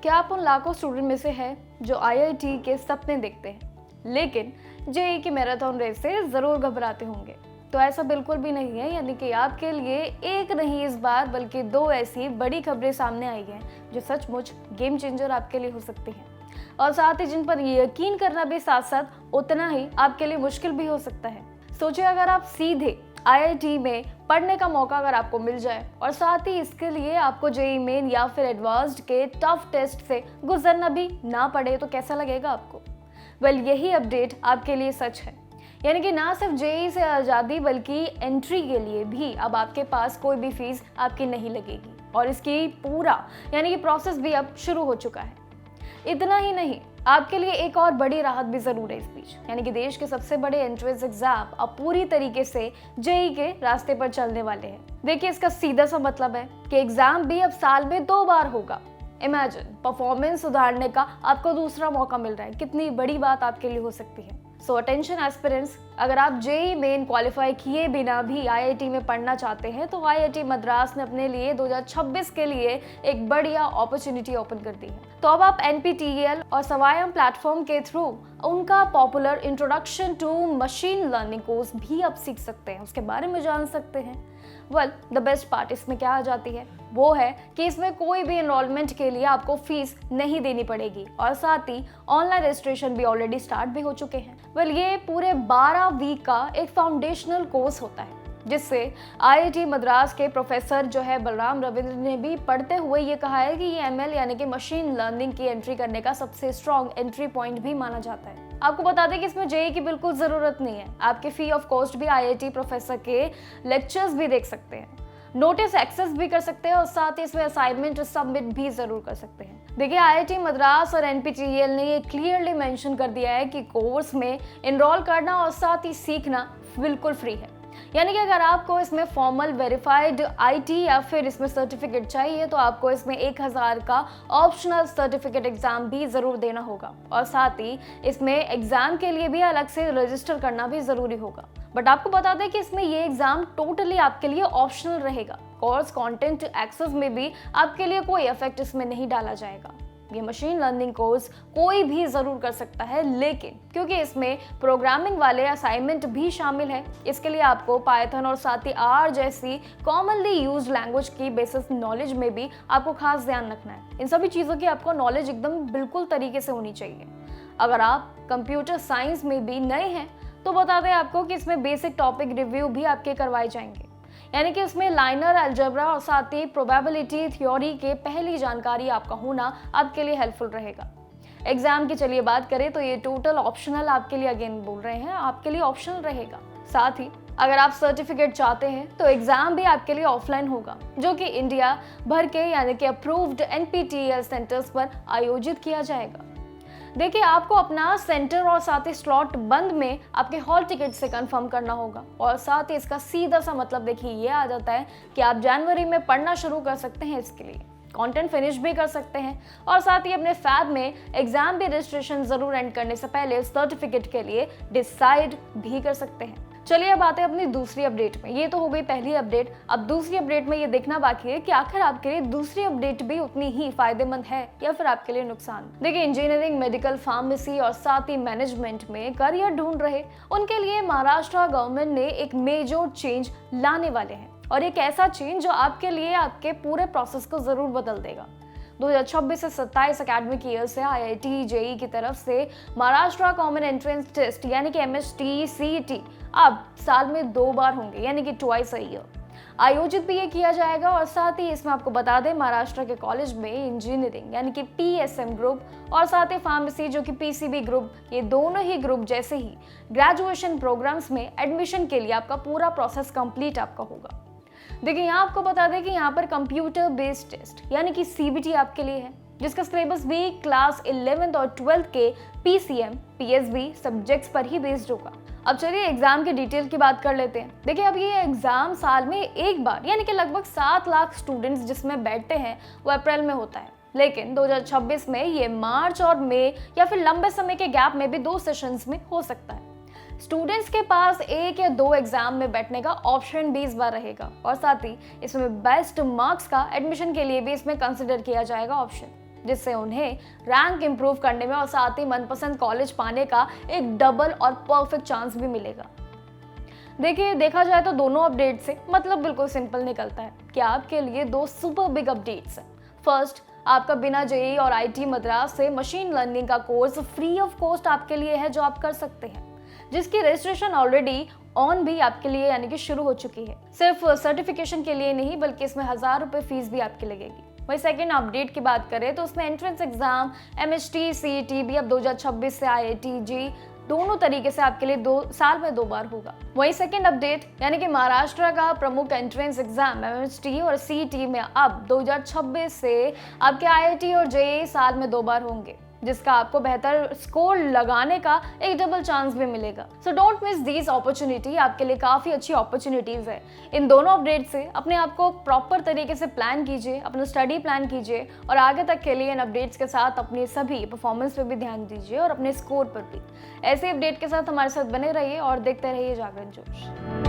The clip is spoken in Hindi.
क्या आप उन लाखों स्टूडेंट में से हैं जो आईआईटी के सपने देखते हैं लेकिन जेईई की मैराथन रेस से ज़रूर घबराते होंगे? तो ऐसा बिल्कुल भी नहीं है। यानी कि आपके लिए एक नहीं इस बार बल्कि दो ऐसी बड़ी खबरें सामने आई हैं जो सचमुच गेम चेंजर आपके लिए हो सकती हैं, और साथ ही जिन पर यकीन करना भी साथ साथ उतना ही आपके लिए मुश्किल भी हो सकता है। सोचिए, अगर आप सीधे आईआईटी में पढ़ने का मौका अगर आपको मिल जाए और साथ ही इसके लिए आपको जेईई मेन या फिर एडवांस्ड के टफ टेस्ट से गुजरना भी ना पड़े, तो कैसा लगेगा आपको? यही अपडेट आपके लिए सच है। यानी कि ना सिर्फ जेईई से आज़ादी बल्कि एंट्री के लिए भी अब आपके पास कोई भी फीस आपकी नहीं लगेगी, और इसकी पूरा यानी कि प्रोसेस भी अब शुरू हो चुका है। इतना ही नहीं, आपके लिए एक और बड़ी राहत भी जरूर है इस बीच। यानी कि देश के सबसे बड़े एंट्रेंस एग्जाम अब पूरी तरीके से जेईई के रास्ते पर चलने वाले हैं। देखिए, इसका सीधा सा मतलब है कि एग्जाम भी अब साल में 2 बार होगा। इमेजिन, परफॉर्मेंस सुधारने का आपको दूसरा मौका मिल रहा है। कितनी बड़ी बात आपके लिए हो सकती है। सो अटेंशन एस्पिरेंट्स, अगर आप जेईई मेन क्वालिफाई किए बिना भी आईआईटी में पढ़ना चाहते हैं तो आईआईटी मद्रास ने अपने लिए 2026 के लिए एक बढ़िया अपॉर्चुनिटी ओपन कर दी है। तो अब आप एनपीटीईएल और सवायम प्लेटफॉर्म के थ्रू उनका popular introduction to machine learning course भी आप सीख सकते हैं, उसके बारे में जान सकते हैं। द बेस्ट पार्ट इसमें क्या आ जाती है वो है कि इसमें कोई भी एनरोलमेंट के लिए आपको फीस नहीं देनी पड़ेगी, और साथ ही ऑनलाइन रजिस्ट्रेशन भी ऑलरेडी स्टार्ट भी हो चुके हैं। ये पूरे 12 वीक का एक फाउंडेशनल कोर्स होता है, जिससे आईआईटी मद्रास के प्रोफेसर जो है बलराम रविंद्र ने भी पढ़ते हुए ये कहा है कि ये एमएल यानी कि मशीन लर्निंग की एंट्री करने का सबसे स्ट्रॉन्ग एंट्री पॉइंट भी माना जाता है। आपको बता दें कि इसमें जेईई की बिल्कुल ज़रूरत नहीं है। आपके फ्री ऑफ कॉस्ट भी आईआईटी प्रोफेसर के लेक्चर्स भी देख सकते हैं, नोटिस एक्सेस भी कर सकते हैं, और साथ ही इसमें असाइनमेंट सबमिट भी जरूर कर सकते हैं। देखिए, आईआईटी मद्रास और एनपीटीईएल ने ये क्लियरली मेंशन कर दिया है कि कोर्स में एनरोल करना और साथ ही सीखना बिल्कुल फ्री है। यानी कि अगर आपको इसमें फॉर्मल वेरीफाइड आईटी या फिर इसमें सर्टिफिकेट चाहिए तो आपको इसमें 1000 का ऑप्शनल सर्टिफिकेट एग्जाम भी जरूर देना होगा, और साथ ही इसमें एग्जाम के लिए भी अलग से रजिस्टर करना भी जरूरी होगा। बट आपको बता दें कि इसमें ये एग्जाम टोटली आपके लिए ऑप्शनल रहेगा। कोर्स कंटेंट एक्सेस में भी आपके लिए कोई इफेक्ट इसमें नहीं डाला जाएगा। ये मशीन लर्निंग कोर्स कोई भी जरूर कर सकता है, लेकिन क्योंकि इसमें प्रोग्रामिंग वाले असाइनमेंट भी शामिल है, इसके लिए आपको पाइथन और साथ ही आर जैसी कॉमनली यूज्ड लैंग्वेज की बेसिक नॉलेज में भी आपको खास ध्यान रखना है। इन सभी चीज़ों की आपको नॉलेज एकदम बिल्कुल तरीके से होनी चाहिए। अगर आप कंप्यूटर साइंस में भी नए हैं तो बता दें आपको कि इसमें बेसिक टॉपिक रिव्यू भी आपके करवाए जाएंगे। यानी कि उसमें लाइनर, अलजेब्रा और साथ ही प्रोबेबिलिटी थ्योरी के पहली जानकारी आपका होना आपके लिए हेल्पफुल रहेगा। एग्जाम की चलिए बात करें तो ये टोटल ऑप्शनल आपके लिए, अगेन बोल रहे हैं, आपके लिए ऑप्शनल रहेगा। साथ ही अगर आप सर्टिफिकेट चाहते हैं तो एग्जाम भी आपके लिए ऑफलाइन होगा, जो कि इंडिया भर के यानी कि अप्रूव्ड एनपीटीईएल सेंटर्स पर आयोजित किया जाएगा। देखिए, आपको अपना सेंटर और साथ ही स्लॉट बंद में आपके हॉल टिकट से कंफर्म करना होगा, और साथ ही इसका सीधा सा मतलब देखिए ये आ जाता है कि आप जनवरी में पढ़ना शुरू कर सकते हैं, इसके लिए कंटेंट फिनिश भी कर सकते हैं, और साथ ही अपने फैब में एग्जाम भी रजिस्ट्रेशन जरूर एंड करने से पहले सर्टिफिकेट के लिए डिसाइड भी कर सकते हैं। चलिए अब आते हैं अपनी दूसरी अपडेट में। ये तो हो गई पहली अपडेट। अब दूसरी अपडेट में ये देखना बाकी है कि आखिर आपके लिए दूसरी अपडेट भी उतनी ही फायदेमंद है या फिर आपके लिए नुकसान। देखिए, इंजीनियरिंग, मेडिकल, फार्मेसी और साथ ही मैनेजमेंट में करियर ढूंढ रहे उनके लिए महाराष्ट्र गवर्नमेंट ने एक मेजर चेंज लाने वाले हैं, और एक ऐसा चेंज जो आपके लिए आपके पूरे प्रोसेस को जरूर बदल देगा। 2026 से 27 एकेडमिक ईयर से आईआईटी जेईई की तरफ से महाराष्ट्र कॉमन एंट्रेंस टेस्ट यानी कि एमएसटी सीईटी अब साल में 2 बार होंगे, यानी कि ट्वाइस अ ईयर आयोजित भी ये किया जाएगा। और साथ ही इसमें आपको बता दें, महाराष्ट्र के कॉलेज में इंजीनियरिंग यानी कि पीएसएम ग्रुप और साथ ही फार्मेसी जो कि पीसीबी ग्रुप, ये दोनों ही ग्रुप जैसे ही ग्रेजुएशन प्रोग्राम्स में एडमिशन के लिए आपका पूरा प्रोसेस कंप्लीट आपका होगा। देखिए, यहाँ आपको बता दें कि यहाँ पर कंप्यूटर बेस्ड टेस्ट यानी कि सीबीटी आपके लिए है, जिसका सिलेबस भी क्लास 11th और 12th के पीसीएम पीएसबी सब्जेक्ट्स पर ही बेस्ड होगा। अब चलिए एग्जाम के डिटेल की बात कर लेते हैं। देखिए, अब ये एग्जाम साल में एक बार यानी कि लगभग 7 लाख स्टूडेंट्स जिसमें बैठते हैं वो अप्रैल में होता है, लेकिन 2026 में ये मार्च और मई या फिर लंबे समय के गैप में भी 2 सेशंस में हो सकता है। स्टूडेंट्स के पास 1 या 2 एग्जाम में बैठने का ऑप्शन भी इस बार रहेगा, और साथ ही इसमें बेस्ट मार्क्स का एडमिशन के लिए भी इसमें कंसिडर किया जाएगा ऑप्शन। जिससे उन्हें रैंक इंप्रूव करने में और साथ ही मनपसंद कॉलेज पाने का एक डबल और परफेक्ट चांस भी मिलेगा। देखिए, देखा जाए तो दोनों अपडेट से मतलब बिल्कुल सिंपल निकलता है कि आपके लिए दो सुपर बिग अपडेट्स हैं। फर्स्ट, आपका बिना जेईई और आईटी मद्रास से मशीन लर्निंग का कोर्स फ्री ऑफ कॉस्ट आपके लिए है, जो आप कर सकते हैं, जिसकी रजिस्ट्रेशन ऑलरेडी ऑन भी आपके लिए यानी कि शुरू हो चुकी है। सिर्फ सर्टिफिकेशन के लिए नहीं, बल्कि इसमें 1000 रुपये फीस भी आपकी लगेगी। वही सेकेंड अपडेट की बात करें तो उसमें एंट्रेंस एग्जाम MHT CET भी अब 2026 से IIT JEE दोनों तरीके से आपके लिए 2 साल में 2 बार होगा। वही सेकेंड अपडेट यानी कि महाराष्ट्र का प्रमुख एंट्रेंस एग्जाम MHT और CET में अब 2026 से आपके IIT और JEE साल में 2 बार होंगे, जिसका आपको बेहतर स्कोर लगाने का एक डबल चांस भी मिलेगा। So don't miss these opportunity, आपके लिए काफ़ी अच्छी अपॉर्चुनिटीज़ है। इन दोनों अपडेट से अपने आप को प्रॉपर तरीके से प्लान कीजिए, अपना स्टडी प्लान कीजिए और आगे तक के लिए इन अपडेट्स के साथ अपनी सभी परफॉर्मेंस पे भी ध्यान दीजिए और अपने स्कोर पर भी। ऐसे अपडेट के साथ हमारे साथ बने रहिए और देखते रहिए जागरण जोश।